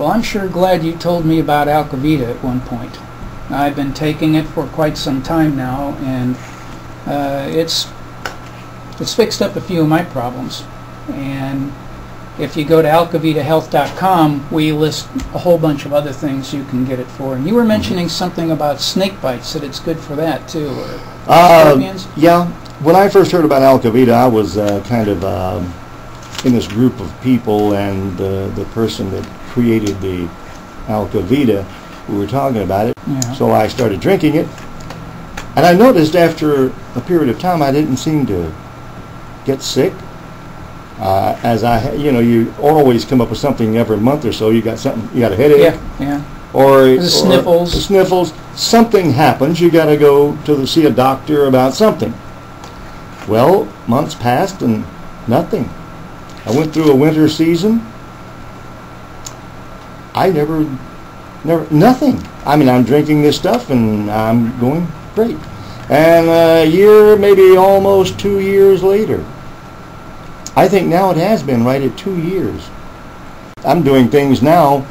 Well, I'm sure glad you told me about Alkavita at one point. I've been taking it for quite some time now, and it's fixed up a few of my problems. And if you go to alkavitahealth.com, we list a whole bunch of other things you can get it for. And you were mentioning something about snake bites, that it's good for that too, or scorpions? Yeah. When I first heard about Alkavita, I was kind of in this group of people, and the person that created the Alkavita, we were talking about it. Yeah. So I started drinking it, and I noticed after a period of time I didn't seem to get sick. As you always come up with something every month or so. You got something, you got a headache, yeah, or the sniffles. The sniffles. Something happens. You got to go to see a doctor about something. Well, months passed and nothing. I went through a winter season. I never, nothing. I mean, I'm drinking this stuff and I'm going great. And a year, maybe almost 2 years later, I think now it has been right at 2 years. I'm doing things now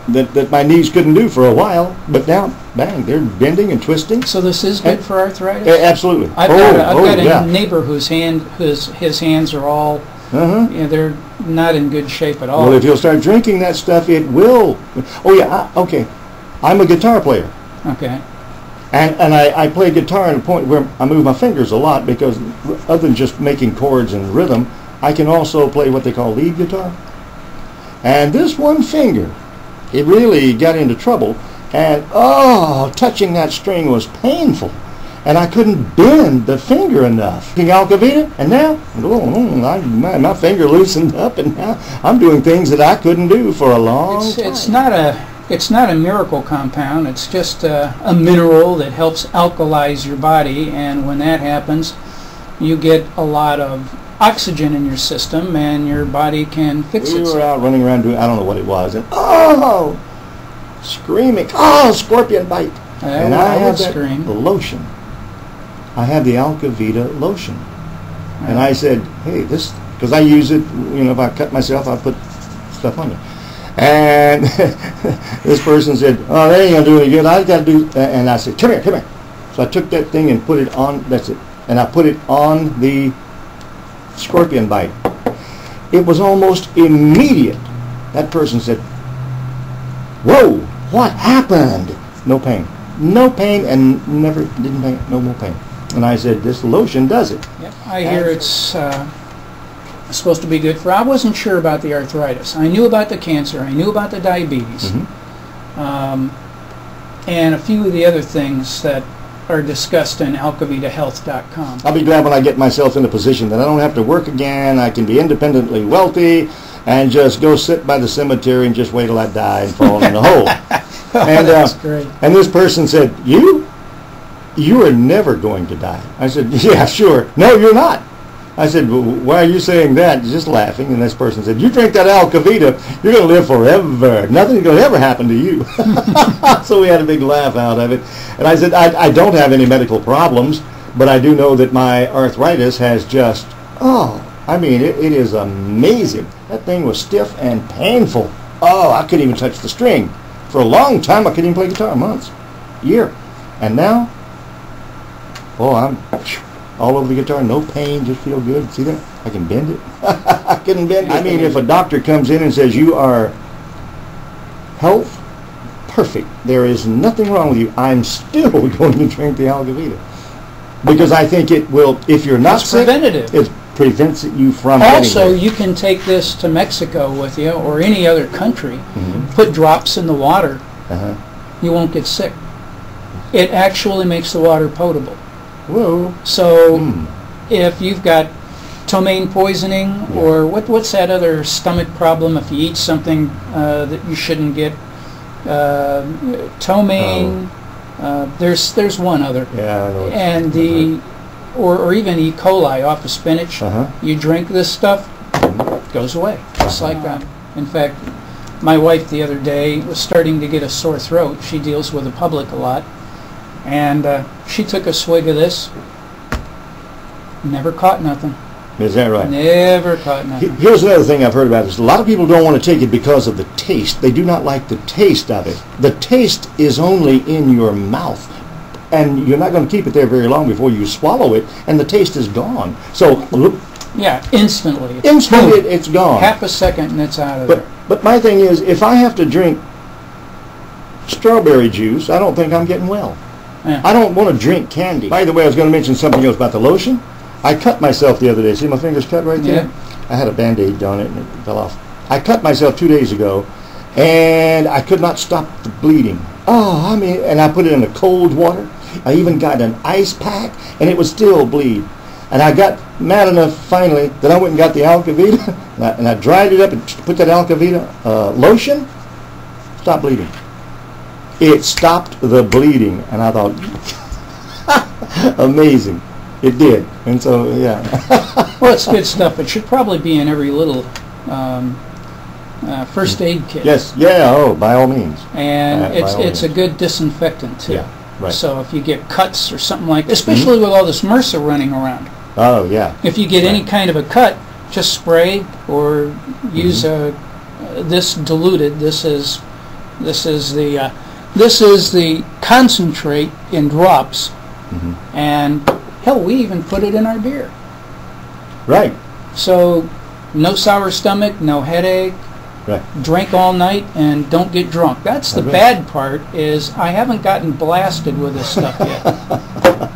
that my knees couldn't do for a while, but now, bang, they're bending and twisting. So this is good for arthritis? Absolutely. I've got a neighbor whis hands are all, they're not in good shape at all. Well, if you'll start drinking that stuff, it will. Oh yeah, okay. I'm a guitar player. Okay. And I play guitar at a point where I move my fingers a lot, because other than just making chords and rhythm, I can also play what they call lead guitar. And this one finger, it really got into trouble, and touching that string was painful, and I couldn't bend the finger enough. Alkavita, and now my finger loosened up, and now I'm doing things that I couldn't do for a long time. It's not a miracle compound. It's just a mineral that helps alkalize your body, and when that happens, you get a lot of oxygen in your system, and your body can fix itself. We were out running around doing, I don't know what it was, and screaming, scorpion bite. And I have that lotion. I have the Alkavita lotion. And I said, hey, this, because I use it, if I cut myself, I put stuff on it. And this person said, oh, that ain't going to do any good. I got to do, and I said, come here. So I took that thing and put it on, that's it. And I put it on the scorpion bite. It was almost immediate. That person said, whoa, what happened? No pain. No pain, and never, didn't pain, no more pain. And I said, this lotion does it. Yep, I hear it's supposed to be good for, I wasn't sure about the arthritis. I knew about the cancer, I knew about the diabetes, and a few of the other things that are discussed in alkavitahealth.com. I'll be glad when I get myself in a position that I don't have to work again. I can be independently wealthy and just go sit by the cemetery and just wait till I die and fall in the hole. And that's great. And this person said, you are never going to die. I said, yeah, sure. No, you're not. I said, well, why are you saying that? Just laughing. And this person said, you drink that Alkavita, you're going to live forever. Nothing's going to ever happen to you. So we had a big laugh out of it. And I said, I don't have any medical problems, but I do know that my arthritis has just, I mean, it is amazing. That thing was stiff and painful. I couldn't even touch the string. For a long time, I couldn't even play guitar, months, year. And now, I'm all over the guitar, no pain, just feel good. See that? I can bend it. I couldn't bend it. I mean, if a doctor comes in and says you are health perfect, there is nothing wrong with you, I'm still going to drink the Alkavita. Because I think it will, if you're not sick, preventative. It prevents you from also, getting you can take this to Mexico with you, or any other country, put drops in the water, you won't get sick. It actually makes the water potable. Whoa. So if you've got ptomaine poisoning, or what's that other stomach problem if you eat something that you shouldn't get, ptomaine, there's one other, and or even E. coli off of spinach, you drink this stuff, it goes away, just like that. In fact, my wife the other day was starting to get a sore throat. She deals with the public a lot. And she took a swig of this, never caught nothing. Is that right? Never caught nothing. Here's another thing I've heard about this. A lot of people don't want to take it because of the taste. They do not like the taste of it. The taste is only in your mouth. And you're not going to keep it there very long before you swallow it, and the taste is gone. So, look. Yeah, instantly. Instantly, it's gone. Half a second and it's out of there. But my thing is, if I have to drink strawberry juice, I don't think I'm getting well. Yeah. I don't want to drink candy. By the way, I was going to mention something else about the lotion. I cut myself the other day. See my fingers cut right there? Yeah. I had a Band-Aid on it and it fell off. I cut myself 2 days ago, and I could not stop the bleeding. Oh, I mean, and I put it in the cold water. I even got an ice pack, and it would still bleed. And I got mad enough finally that I went and got the Alkavita, and I dried it up and put that Alkavita lotion. Stop bleeding. It stopped the bleeding, and I thought, amazing. It did. And so, yeah. Well, it's good stuff. It should probably be in every little first aid kit. Yes, yeah, oh, by all means. And By all it's a means. good disinfectant, too. Yeah, right. So if you get cuts or something like that, especially with all this MRSA running around, Oh, yeah. if you get any kind of a cut, just spray or use this diluted. This is the concentrate in drops, and hell, we even put it in our beer. Right, So no sour stomach, no headache. right. Drink all night and don't get drunk. That's the Okay. bad part, is I haven't gotten blasted with this stuff yet.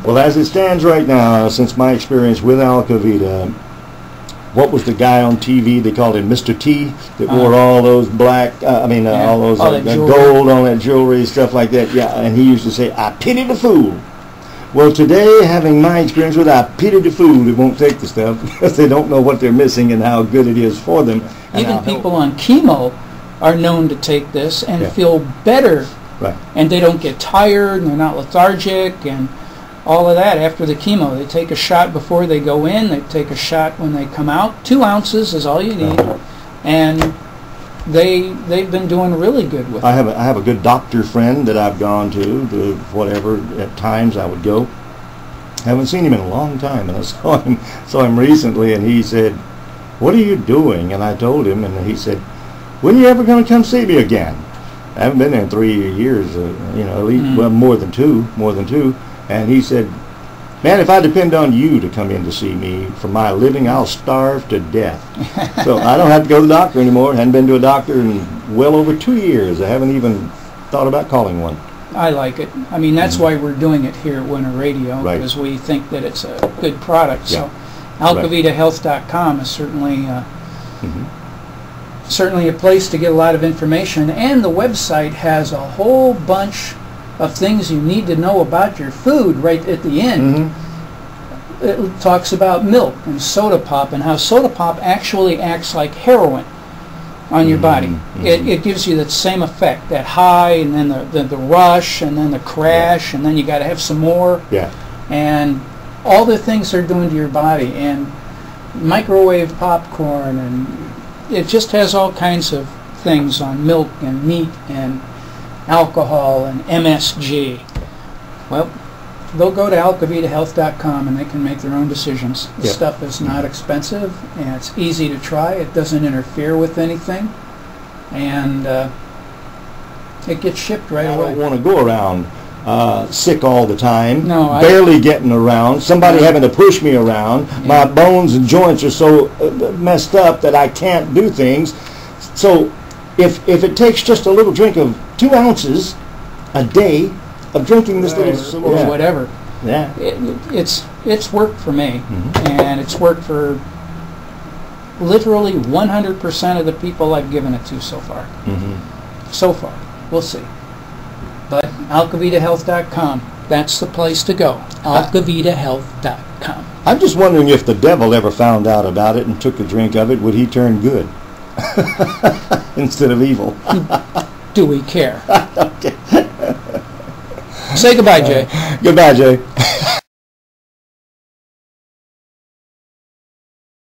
Well, as it stands right now, since my experience with Alkavita, what was the guy on TV? They called him Mr. T, that wore all those black, all those all that jewelry. gold on that jewelry, stuff like that. Yeah, and he used to say, "I pity the fool." Well, today, having my experience with it, I pity the fool who won't take the stuff because they don't know what they're missing and how good it is for them. And Even how people on chemo are known to take this and Yeah. feel better, Right. and they don't get tired and they're not lethargic and all of that after the chemo. They take a shot before they go in, they take a shot when they come out. 2 ounces is all you need, and they've been doing really good with it. I have a good doctor friend that I've gone to whatever, at times I would go. Haven't seen him in a long time, and I saw him recently, and he said, "What are you doing?" And I told him, and he said, "When are you ever going to come see me again?" I haven't been there in 3 years, at least, well, more than two. And he said, "Man, if I depend on you to come in to see me for my living, I'll starve to death." So I don't have to go to the doctor anymore. I hadn't been to a doctor in well over 2 years. I haven't even thought about calling one. I like it. I mean, that's why we're doing it here at Winter Radio, Right. because we think that it's a good product. Yeah. So AlkavitaHealth.com is certainly certainly a place to get a lot of information, and the website has a whole bunch of things you need to know about your food right at the end. It talks about milk and soda pop and how soda pop actually acts like heroin on your body. It gives you that same effect, that high, and then the rush, and then the crash, and then you got to have some more. Yeah. And all the things they're doing to your body, and microwave popcorn, and it just has all kinds of things on milk and meat and alcohol and MSG. Well, they'll go to AlkavitaHealth.com and they can make their own decisions. The Yep. stuff is not expensive, and it's easy to try. It doesn't interfere with anything, and it gets shipped right I away. don't want to go around sick all the time, No, barely getting around, somebody having to push me around. My bones and joints are so messed up that I can't do things. So if it takes just a little drink of 2 ounces a day of drinking this little... or whatever. Yeah. It's worked for me, and it's worked for literally 100% of the people I've given it to so far. So far. We'll see. But AlkavitaHealth.com, that's the place to go. AlkavitaHealth.com. I'm just wondering if the devil ever found out about it and took a drink of it, would he turn good instead of evil? Do we care? Okay. Say goodbye, Jay. Goodbye, Jay.